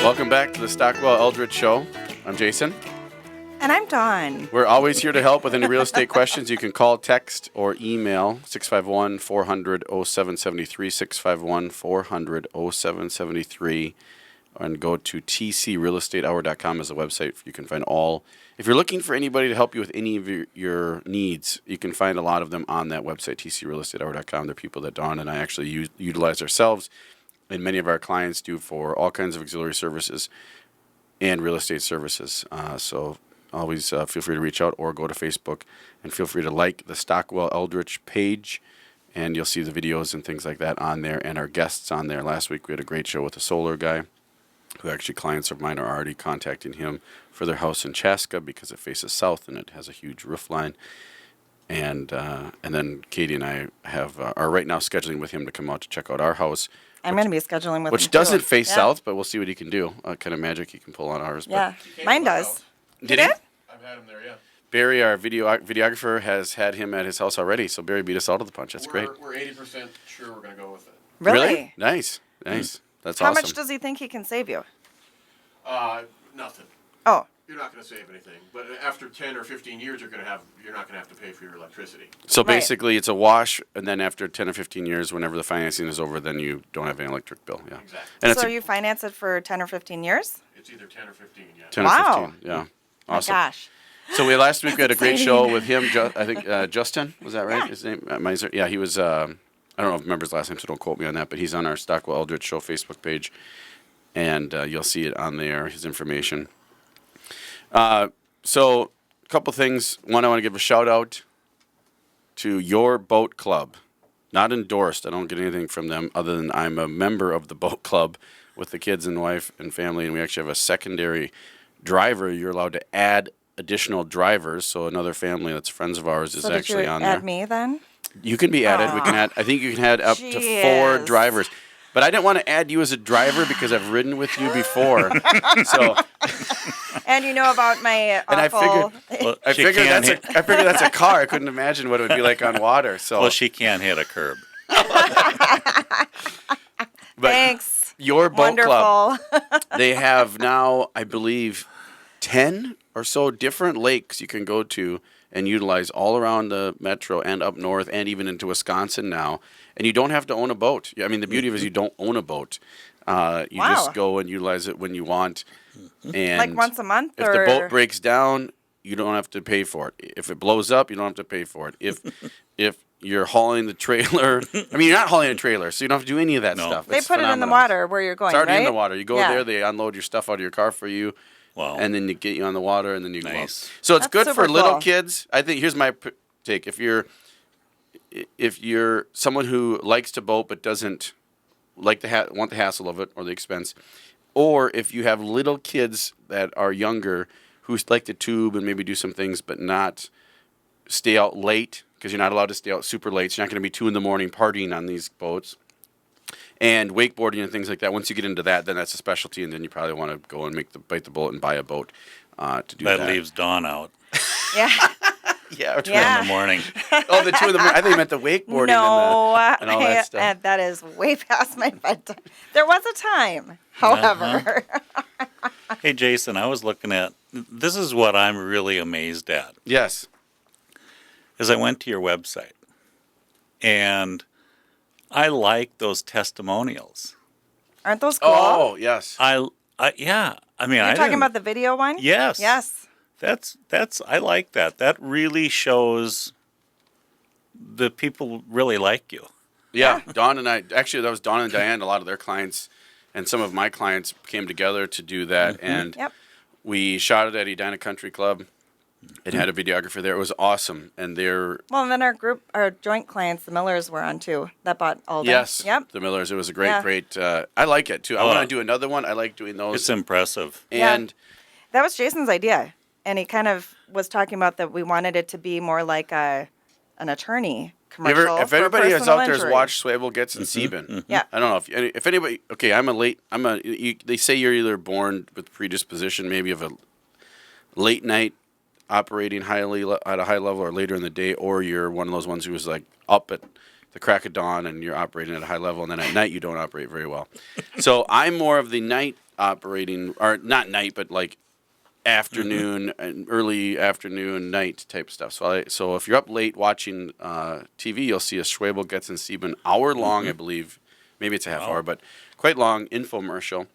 Welcome back to the Stockwell Eldridge Show. I'm Jason. And I'm Dawn. We're always here to help with any real estate questions. You can call, text, or email 651-400-0773, 651-400-0773, and go to tcrealestatehour.com as a website. You can find all. If you're looking for anybody to help you with any of your needs, you can find a lot of them on that website, tcrealestatehour.com. They're people that Dawn and I actually utilize ourselves, and many of our clients do for all kinds of auxiliary services and real estate services. So always feel free to reach out or go to Facebook, and feel free to like the Stockwell Eldridge page, and you'll see the videos and things like that on there and our guests on there. Last week we had a great show with a solar guy who actually clients of mine are already contacting him for their house in Chaska because it faces south and it has a huge roof line. And then Katie and I are right now scheduling with him to come out to check out our house. I'm going to be scheduling with him, which doesn't face Yeah. south, but we'll see what he can do. Kind of magic he can pull on ours. Yeah, mine does. Did he? I've had him there, yeah. Barry, our videographer, has had him at his house already, so Barry beat us out of the punch. That's great. We're 80% sure we're going to go with it. Really? Nice. That's How awesome. much does he think he can save you? Nothing. Oh, You're not going to save anything. But after 10 or 15 years, you're not going to have to pay for your electricity. So Right. basically, it's a wash, and then after 10 or 15 years, whenever the financing is over, then you don't have any electric bill. Yeah. Exactly. And it's so you finance it for 10 or 15 years? It's either 10 or 15, yeah. 10 Wow. or 15. Yeah. Awesome. My gosh. So last week we had a great exciting. show with him. I think Justin, was that right? Yeah. His name, Miser. Yeah, he was. I don't know if I remember his last name, so don't quote me on that. But he's on our Stockwell Eldridge Show Facebook page, and you'll see it on there. His information. So a couple things. One, I want to give a shout out to Your Boat Club. Not endorsed. I don't get anything from them other than I'm a member of the boat club with the kids and wife and family, and we actually have a secondary driver. You're allowed to add additional drivers, so another family that's friends of ours is So did actually you on add there. me then? You can be added. We can add. I think you can add up to 4 Jeez. drivers. But I didn't want to add you as a driver because I've ridden with you before. So And you know about my and I awful... figured I figured that's a car. I couldn't imagine what it would be like on water. So Well, she can't hit a curb. but Thanks. Your Boat Club. Wonderful. They have now, I believe, 10 or so different lakes you can go to and utilize all around the metro and up north and even into Wisconsin now. And you don't have to own a boat. I mean, the beauty of it is you don't own a boat. You Wow. just go and utilize it when you want. And Like once a month? if or... the boat breaks down, you don't have to pay for it. If it blows up, you don't have to pay for it. If you're hauling the trailer, I mean, you're not hauling a trailer, so you don't have to do any of that No. stuff. They It's put it in the phenomenal. water where you're going, It's already right? in the water. You go Yeah. there, they unload your stuff out of your car for you, Wow. and then they get you on the water, and then you go out. Nice. So it's That's good for super little cool. kids. I think here's my take: if you're someone who likes to boat but doesn't like the want the hassle of it or the expense, or if you have little kids that are younger who like to tube and maybe do some things but not stay out late because you're not allowed to stay out super late. So you're not going to be 2 a.m. partying on these boats. And wakeboarding and things like that. Once you get into that, then that's a specialty, and then you probably want to go and bite the bullet and buy a boat to do that. That leaves Dawn out Yeah. Yeah, or Yeah. in the morning. Oh, the 2 a.m. I think you meant the wakeboarding No, and all that stuff. that is way past my bedtime. There was a time, however. Hey, Jason, I was looking at, this is what I'm really amazed at, Yes. is I went to your website, and I like those testimonials. Aren't those cool? Oh, yes. Yeah, I mean, You're I talking didn't- about the video one? Yes. Yes. That's I like that. That really shows the people really like you. Yeah, Dawn and I, actually, that was Dawn and Diane, a lot of their clients, and some of my clients came together to do that, and Yep. we shot it at Edina Country Club. It had a videographer there. It was awesome, and they're Well, and then our joint clients, the Millers, were on too. That bought all that. yes, Yep. the Millers. It was a great, Yeah. great. I like it too. I Oh. want to do another one. I like doing those. It's impressive. And That was Jason's idea. And he kind of was talking about that we wanted it to be more like an attorney commercial. if for anybody is personal out there has injury. watched Swable Gets and Sieben, Yeah. I don't know if anybody. Okay, they say you're either born with predisposition, maybe of a late night operating at a high level or later in the day, or you're one of those ones who was like up at the crack of dawn and you're operating at a high level, and then at night you don't operate very well. So I'm more of the night operating, or not night, but like afternoon and early afternoon, night type stuff. So if you're up late watching TV, you'll see a Schwabel Getz and Sieben hour long, I believe. Maybe it's a half hour, but quite long infomercial.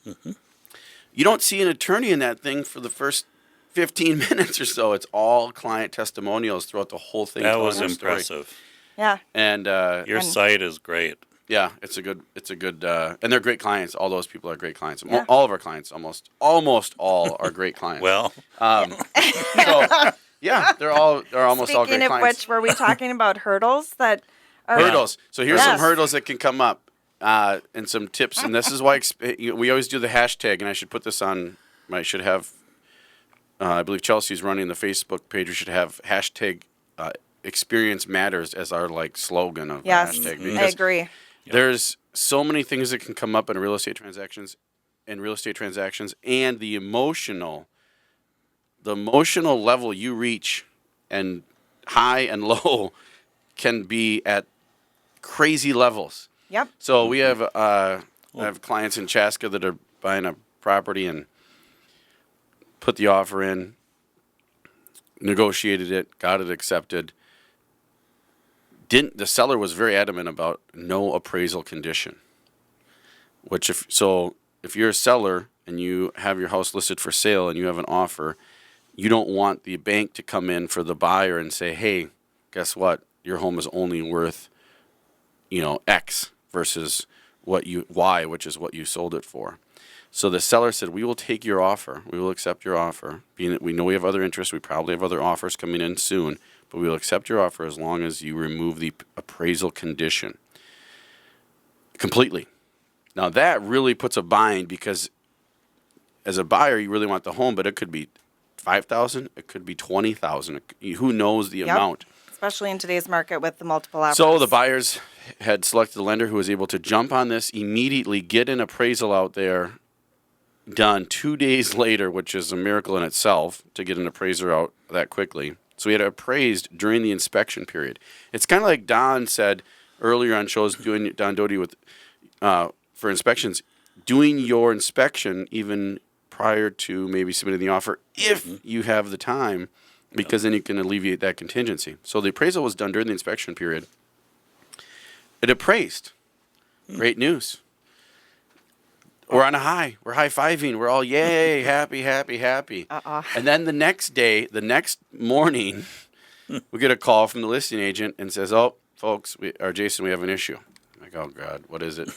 You don't see an attorney in that thing for the first 15 minutes or so. It's all client testimonials throughout the whole thing. That telling was their story. impressive. Yeah. And Your site is great. yeah, it's a good, and they're great clients. All those people are great clients. Yeah. All of our clients, almost all are great clients. Well, So yeah, they're almost all Speaking great of clients. which, were we talking about hurdles that are Hurdles. So here's some Yes. hurdles that can come up, and some tips. And this is why we always do the hashtag. And I should put this on. I should have. I believe Chelsea's running the Facebook page. We should have hashtag experience matters as our like slogan of Yes, the hashtag. I Because agree. there's so many things that can come up in real estate transactions, and the emotional level you reach, and high and low, can be at crazy levels. Yep. So we have I have clients in Chaska that are buying a property and put the offer in, negotiated it, got it accepted. The seller was very adamant about no appraisal condition. Which if you're a seller and you have your house listed for sale and you have an offer, you don't want the bank to come in for the buyer and say, "Hey, guess what? Your home is only worth, X versus Y, which is what you sold it for." So the seller said, "We will take your offer. We will accept your offer. Being that we know we have other interests, we probably have other offers coming in soon, but we will accept your offer as long as you remove the appraisal condition completely." Now that really puts a bind, because as a buyer, you really want the home, but it could be $5,000, it could be $20,000. Who knows the amount? Especially in today's market with the multiple offers. So the buyers had selected a lender who was able to jump on this immediately, get an appraisal out there done 2 days later, which is a miracle in itself to get an appraiser out that quickly. So we had it appraised during the inspection period. It's kind of like Don said earlier on shows, doing Don Doty with for inspections, doing your inspection even prior to maybe submitting the offer if you have the time, because then you can alleviate that contingency. So the appraisal was done during the inspection period. It appraised. Great news. We're on a high. We're high-fiving. We're all, yay, happy, happy, happy. And then the next morning, we get a call from the listing agent and says, "Oh, folks, Jason, we have an issue." I'm like, "Oh, God, what is it?"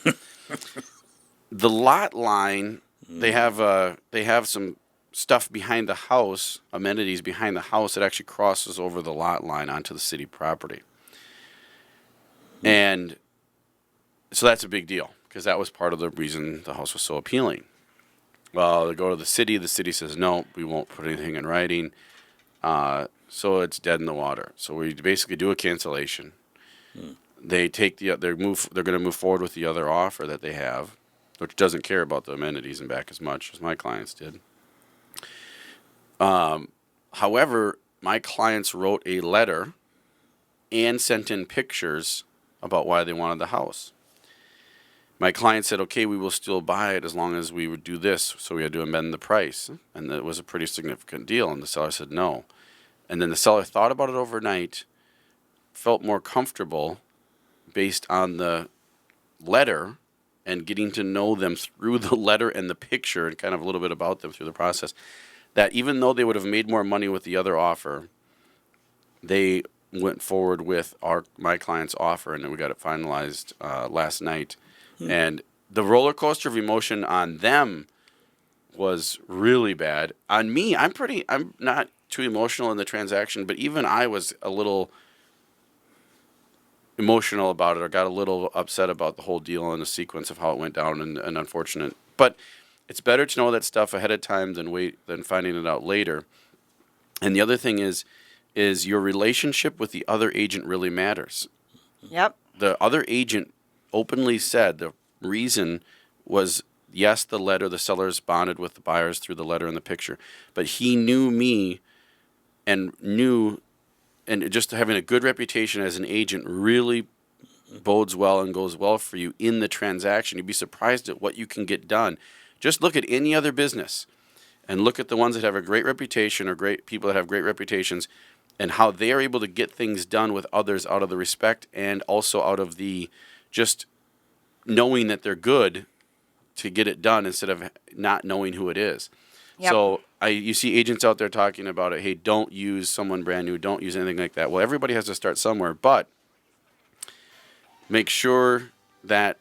The lot line, they have some stuff behind the house, amenities behind the house that actually crosses over the lot line onto the city property. And so that's a big deal, because that was part of the reason the house was so appealing. Well, they go to the city says, "No, we won't put anything in writing." So it's dead in the water. So we basically do a cancellation. They take they're going to move forward with the other offer that they have, which doesn't care about the amenities and back as much as my clients did. However, my clients wrote a letter and sent in pictures about why they wanted the house. My client said, "Okay, we will still buy it as long as we would do this." So we had to amend the price, and it was a pretty significant deal. And the seller said no. And then the seller thought about it overnight, felt more comfortable based on the letter and getting to know them through the letter and the picture and kind of a little bit about them through the process, that even though they would have made more money with the other offer, they went forward with my client's offer, and then we got it finalized last night. And the roller coaster of emotion on them was really bad. On me, I'm not too emotional in the transaction, but even I was a little emotional about it, or got a little upset about the whole deal and the sequence of how it went down, and unfortunate. But it's better to know that stuff ahead of time than finding it out later. And the other thing is your relationship with the other agent really matters. Yep. The other agent openly said the reason was, yes, the sellers bonded with the buyers through the letter and the picture, but he knew me and just having a good reputation as an agent really bodes well and goes well for you in the transaction. You'd be surprised at what you can get done Just look at any other business and look at the ones that have a great reputation or great people that have great reputations and how they are able to get things done with others out of the respect and also out of the just knowing that they're good to get it done instead of not knowing who it is. Yep. So you see agents out there talking about it. Hey, don't use someone brand new. Don't use anything like that. Well, everybody has to start somewhere, but make sure that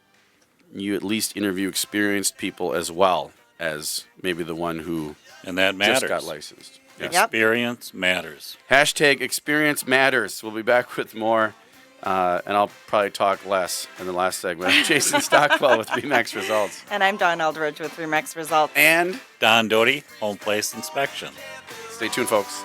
you at least interview experienced people as well as maybe the one who And that matters. just got licensed. Yes. Yep. Experience matters. Hashtag experience matters. We'll be back with more, and I'll probably talk less in the last segment. I'm Jason Stockwell with Remax Results. And I'm Dawn Eldridge with Remax Results. And Don Doty, Home Place Inspection. stay tuned, folks.